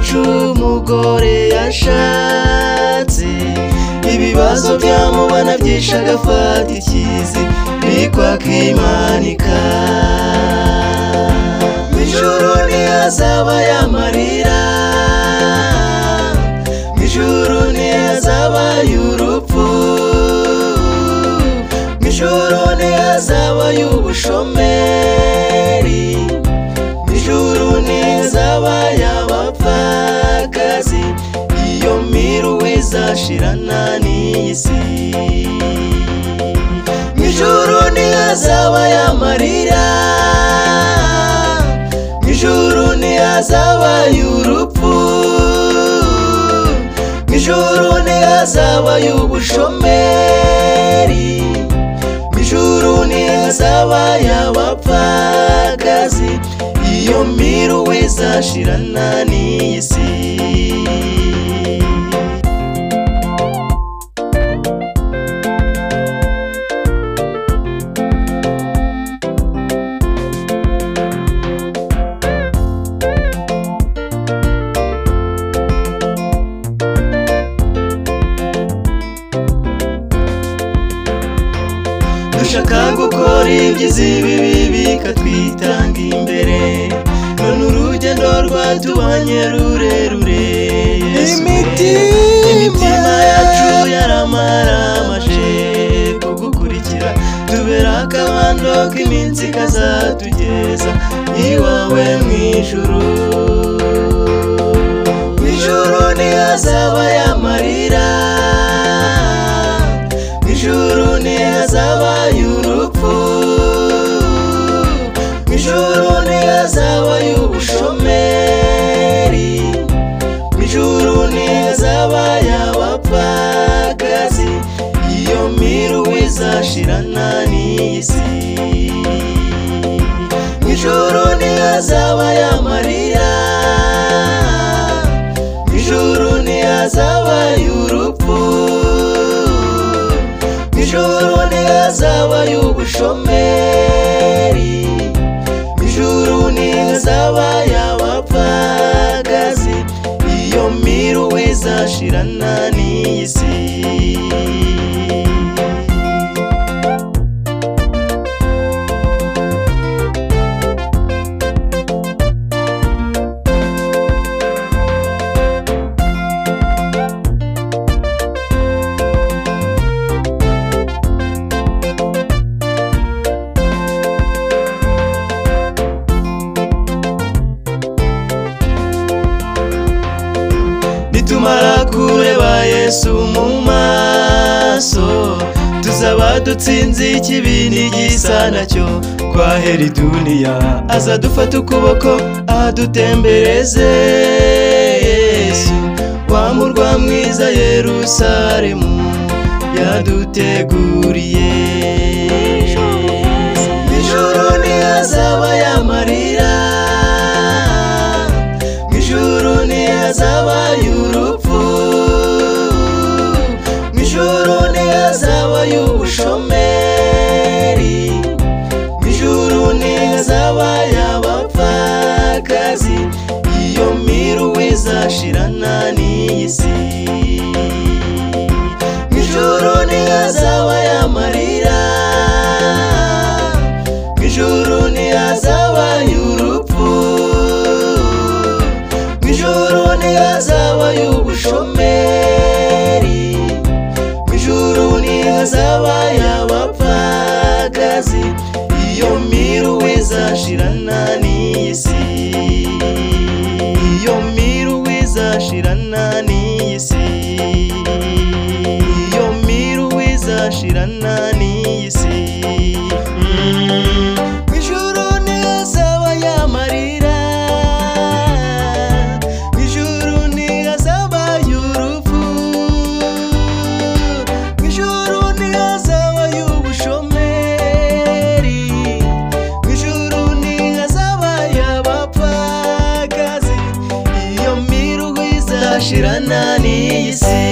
wacu umugore yashatse, ibibazo byamubana byinshi agafata ikizi niko akimanika. Mw'ijuru ntihazaba amarira, mw'ijuru ntihazaba urupfu, mw'ijuru ntihazaba ubushomeri, mw'ijuru ntihazaba abapfakazi, iyo miruho izashirana n'iyi si. Mw'ijuru ntihazaba amarira, mw'ijuru ntihazaba urupfu, mw'ijuru ntihazaba ubushomeri, mw'ijuru ntihazaba abapfakazi, iyo miruho izashirana n'iyi si. Dushaka gukora ibyiza ibibi bikatwitanga imbere, none urugendo rwatubanye rurerure. Imitima yacu yaramaramaje kugukurikira, tubera akabando k'iminsi kazatugeza iwawe mw'ijuru. Mw'ijuru ntihazaba amarira, mw'ijuru ntihazaba urupfu, mw'ijuru ntihazaba ubushomeri, mw'ijuru ntihazaba abapfakazi, iyo miruho izashirana n'iyi si. Mw'ijuru ntihazaba amarira, mw'ijuru ntihazaba urupfu, mw'ijuru ntihazaba ubushomeri, mw'ijuru ntihazaba abapfakazi, iyo miruho izashirana n'iyi si. Nitumara kureba Yesu mu maso, tuzaba dutsinze ikibi n'igisa nacyo. Twahera iduniya azadufata ukuboko adutembereze Yesu, wa murwa mwiza Yerusalemu yaduteguriye. Mw'ijuru ntihazaba amarira, mw'ijuru ntihazaba urupfu, mw'ijuru ntihazaba ubushomeri, mw'ijuru ntihazaba abapfakazi, iyo miruho izashirana n'iyi si. Mw'ijuru ntihazaba amarira, mw'ijuru ntihazaba urupfu, mw'ijuru ntihazaba ubushomeri, mw'ijuru ntihazaba abapfakazi, iyo miruho izashirana n'iyi si. Iyo miruho izashirana n'iyi si, iyo miruho izashirana n'iyi si. Mw'ijuru ntihazaba amarira, mw'ijuru ntihazaba urupfu, mw'ijuru ntihazaba ubushomeri, mw'ijuru ntihazaba abapfakazi, iyo miruho izashirana n'iyi si.